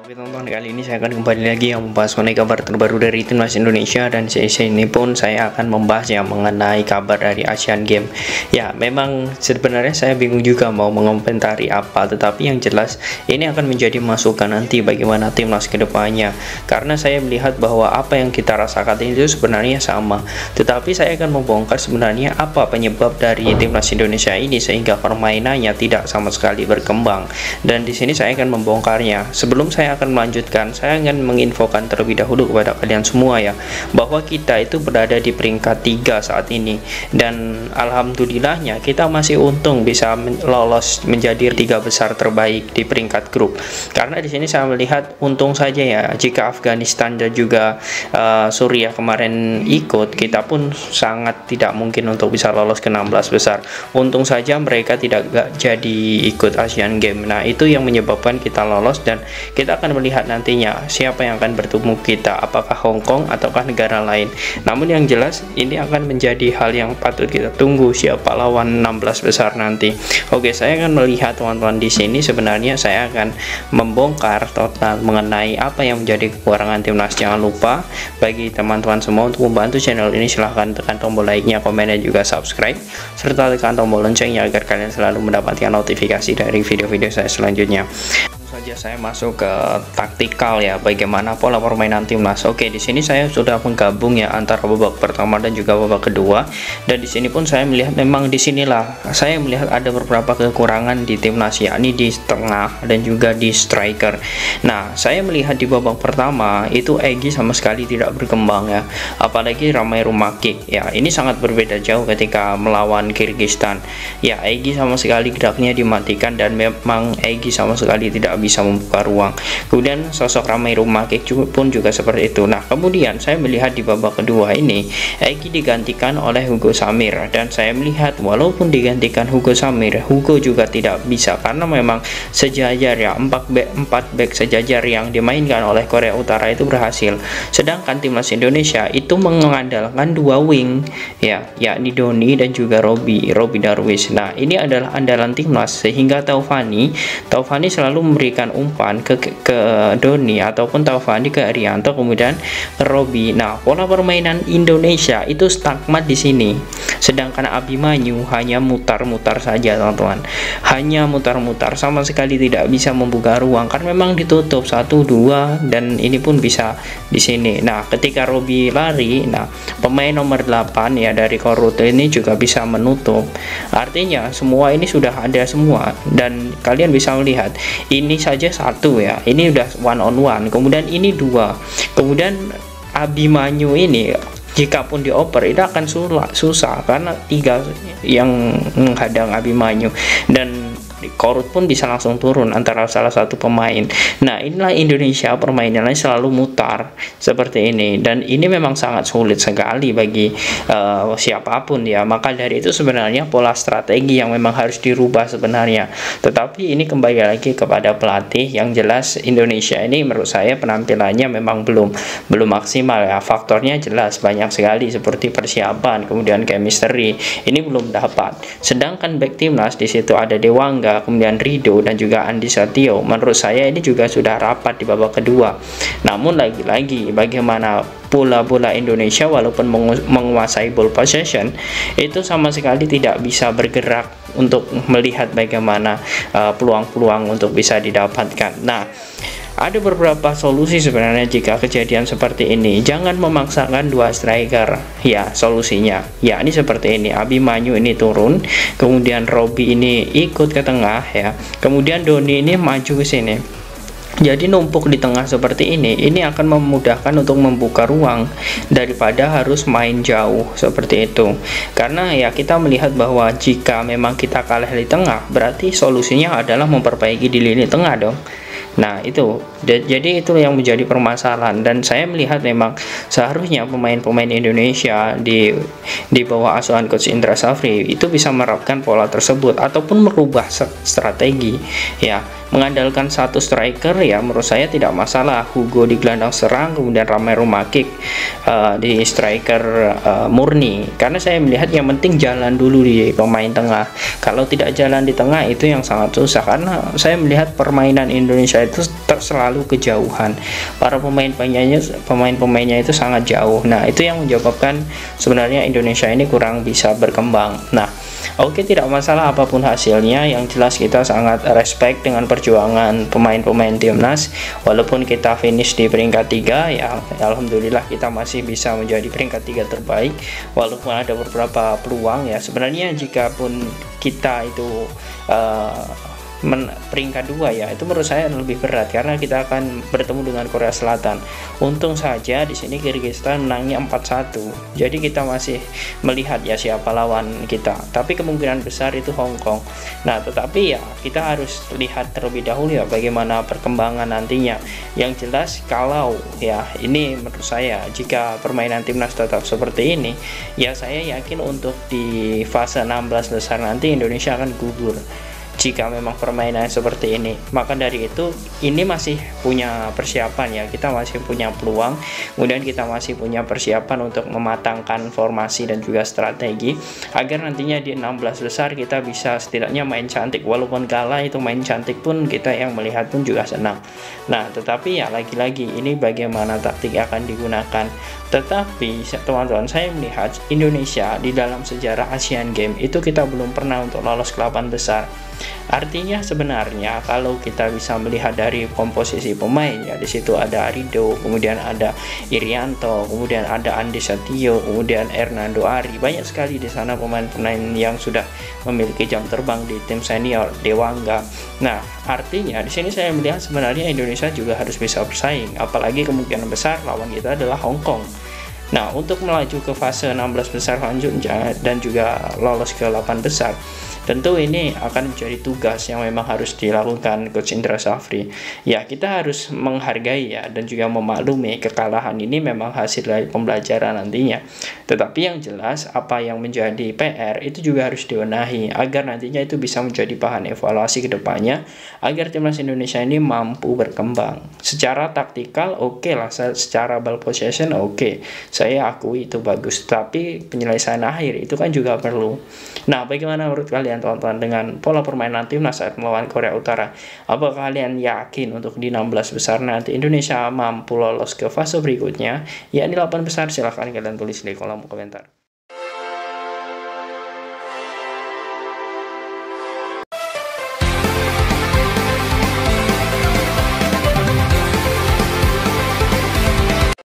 Oke teman-teman, kali ini saya akan kembali lagi yang membahas mengenai kabar terbaru dari Timnas Indonesia. Dan sesi ini pun saya akan membahas yang mengenai kabar dari Asian Games. Ya, memang sebenarnya saya bingung juga mau mengomentari apa, tetapi yang jelas ini akan menjadi masukan nanti bagaimana Timnas kedepannya. Karena saya melihat bahwa apa yang kita rasakan itu sebenarnya sama, tetapi saya akan membongkar sebenarnya apa penyebab dari Timnas Indonesia ini sehingga permainannya tidak sama sekali berkembang. Dan di sini saya akan membongkarnya. Sebelum saya akan melanjutkan, saya akan menginfokan terlebih dahulu kepada kalian semua ya, bahwa kita itu berada di peringkat 3 saat ini, dan alhamdulillahnya kita masih untung bisa lolos menjadi 3 besar terbaik di peringkat grup. Karena di sini saya melihat untung saja ya, jika Afghanistan dan juga Suriah kemarin ikut, kita pun sangat tidak mungkin untuk bisa lolos ke 16 besar. Untung saja mereka tidak jadi ikut Asian Games. Nah, itu yang menyebabkan kita lolos, dan kita akan melihat nantinya siapa yang akan bertemu kita, apakah Hong Kong ataukah negara lain. Namun yang jelas ini akan menjadi hal yang patut kita tunggu, siapa lawan 16 besar nanti. Oke, saya akan melihat teman-teman di sini. Sebenarnya saya akan membongkar total mengenai apa yang menjadi kekurangan timnas. Jangan lupa bagi teman-teman semua untuk membantu channel ini, silahkan tekan tombol like-nya, komen, dan juga subscribe, serta tekan tombol loncengnya agar kalian selalu mendapatkan notifikasi dari video-video saya selanjutnya. Saja saya masuk ke taktikal ya, bagaimana pola permainan timnas. Oke, di sini saya sudah menggabung ya antara babak pertama dan juga babak kedua, dan di sini pun saya melihat memang di sinilah saya melihat ada beberapa kekurangan di timnas, yakni di tengah dan juga di striker. Nah, saya melihat di babak pertama itu Egy sama sekali tidak berkembang ya, apalagi Ramai Rumakik ya, ini sangat berbeda jauh ketika melawan Kyrgyzstan ya. Egy sama sekali geraknya dimatikan, dan memang Egy sama sekali tidak bisa membuka ruang. Kemudian sosok Ramai Rumakik pun juga seperti itu. Nah, kemudian saya melihat di babak kedua ini Egy digantikan oleh Hugo Samir, dan saya melihat walaupun digantikan Hugo Samir, Hugo juga tidak bisa, karena memang sejajar ya, 4 back sejajar yang dimainkan oleh Korea Utara itu berhasil. Sedangkan timnas Indonesia itu mengandalkan 2 wing ya, yakni Doni dan juga Robi Darwish. Nah, ini adalah andalan timnas, sehingga Taufani selalu memberikan umpan ke Doni ataupun Taufani ke Arianto, kemudian ke Robi. Nah, pola permainan Indonesia itu stagnan di sini, sedangkan Abimanyu hanya mutar-mutar saja teman-teman, hanya mutar-mutar, sama sekali tidak bisa membuka ruang, kan memang ditutup 1-2, dan ini pun bisa di sini. Nah, ketika Robi lari, nah pemain nomor 8 ya dari Korut ini juga bisa menutup. Artinya semua ini sudah ada semua, dan kalian bisa melihat ini saja 1 ya, ini udah 1-on-1, kemudian ini 2, kemudian Abimanyu ini jika pun dioper itu akan susah karena 3 yang menghadang Abimanyu, dan Korut pun bisa langsung turun antara salah satu pemain. Nah, inilah Indonesia, permainannya selalu mutar seperti ini, dan ini memang sangat sulit sekali bagi siapapun ya. Maka dari itu sebenarnya pola strategi yang memang harus dirubah sebenarnya, tetapi ini kembali lagi kepada pelatih. Yang jelas Indonesia ini menurut saya penampilannya memang belum maksimal ya. Faktornya jelas banyak sekali, seperti persiapan, kemudian chemistry ini belum dapat. Sedangkan back timnas di situ ada Dewangga, kemudian Rido, dan juga Andi Satrio. Menurut saya ini juga sudah rapat di babak kedua. Namun lagi-lagi bagaimana bola Indonesia walaupun menguasai ball possession itu sama sekali tidak bisa bergerak untuk melihat bagaimana peluang-peluang untuk bisa didapatkan. Nah, ada beberapa solusi sebenarnya jika kejadian seperti ini. Jangan memaksakan 2 striker ya, solusinya ya ini seperti ini. Abimanyu ini turun, kemudian Robi ini ikut ke tengah ya, kemudian Doni ini maju ke sini. Jadi numpuk di tengah seperti ini akan memudahkan untuk membuka ruang daripada harus main jauh seperti itu. Karena ya kita melihat bahwa jika memang kita kalah di tengah, berarti solusinya adalah memperbaiki di lini tengah dong. Nah, itu jadi itu yang menjadi permasalahan, dan saya melihat memang seharusnya pemain-pemain Indonesia di bawah asuhan coach Indra Safri itu bisa menerapkan pola tersebut ataupun merubah strategi ya. mengandalkan satu striker ya menurut saya tidak masalah. Hugo di gelandang serang, kemudian Romelu Makic di striker murni, karena saya melihat yang penting jalan dulu di pemain tengah. Kalau tidak jalan di tengah itu yang sangat susah, karena saya melihat permainan Indonesia itu selalu kejauhan, para pemain-pemainnya itu sangat jauh. Nah, itu yang menyebabkan sebenarnya Indonesia ini kurang bisa berkembang. Nah, oke, tidak masalah apapun hasilnya, yang jelas kita sangat respect dengan perjuangan pemain-pemain timnas. Walaupun kita finish di peringkat 3 ya, alhamdulillah kita masih bisa menjadi peringkat 3 terbaik, walaupun ada beberapa peluang ya. Sebenarnya jika pun kita itu peringkat 2 ya, itu menurut saya lebih berat karena kita akan bertemu dengan Korea Selatan. Untung saja di sini Kyrgyzstan menangnya 4-1. Jadi kita masih melihat ya siapa lawan kita. Tapi kemungkinan besar itu Hong Kong. Nah, tetapi ya kita harus lihat terlebih dahulu ya bagaimana perkembangan nantinya. Yang jelas kalau ya ini menurut saya jika permainan timnas tetap seperti ini, ya saya yakin untuk di fase 16 besar nanti Indonesia akan gugur jika memang permainan seperti ini. Maka dari itu ini masih punya persiapan ya, kita masih punya peluang, kemudian kita masih punya persiapan untuk mematangkan formasi dan juga strategi agar nantinya di 16 besar kita bisa setidaknya main cantik. Walaupun kalah itu main cantik pun kita yang melihat pun juga senang. Nah, tetapi ya lagi-lagi ini bagaimana taktik akan digunakan. Tetapi teman-teman, saya melihat Indonesia di dalam sejarah Asian Games itu kita belum pernah untuk lolos ke 8 besar. Artinya sebenarnya kalau kita bisa melihat dari komposisi pemain ya, di situ ada Arido, kemudian ada Irianto, kemudian ada Andi Satrio, kemudian Hernando Ari, banyak sekali di sana pemain-pemain yang sudah memiliki jam terbang di tim senior Dewangga. Nah, artinya di sini saya melihat sebenarnya Indonesia juga harus bisa bersaing, apalagi kemungkinan besar lawan kita adalah Hong Kong. Nah, untuk melaju ke fase 16 besar selanjutnya dan juga lolos ke 8 besar, tentu ini akan menjadi tugas yang memang harus dilakukan Coach Indra Safri. Ya, kita harus menghargai ya dan juga memaklumi kekalahan ini memang hasil dari pembelajaran nantinya. Tetapi yang jelas apa yang menjadi PR itu juga harus dibenahi agar nantinya itu bisa menjadi bahan evaluasi ke depannya agar timnas Indonesia ini mampu berkembang. Secara taktikal oke lah, secara ball possession oke. Saya akui itu bagus, tapi penyelesaian akhir itu kan juga perlu. Nah, bagaimana menurut kalian teman-teman dengan pola permainan timnas saat melawan Korea Utara? Apakah kalian yakin untuk di 16 besar nanti Indonesia mampu lolos ke fase berikutnya, yakni 8 besar? Silahkan kalian tulis di kolom komentar.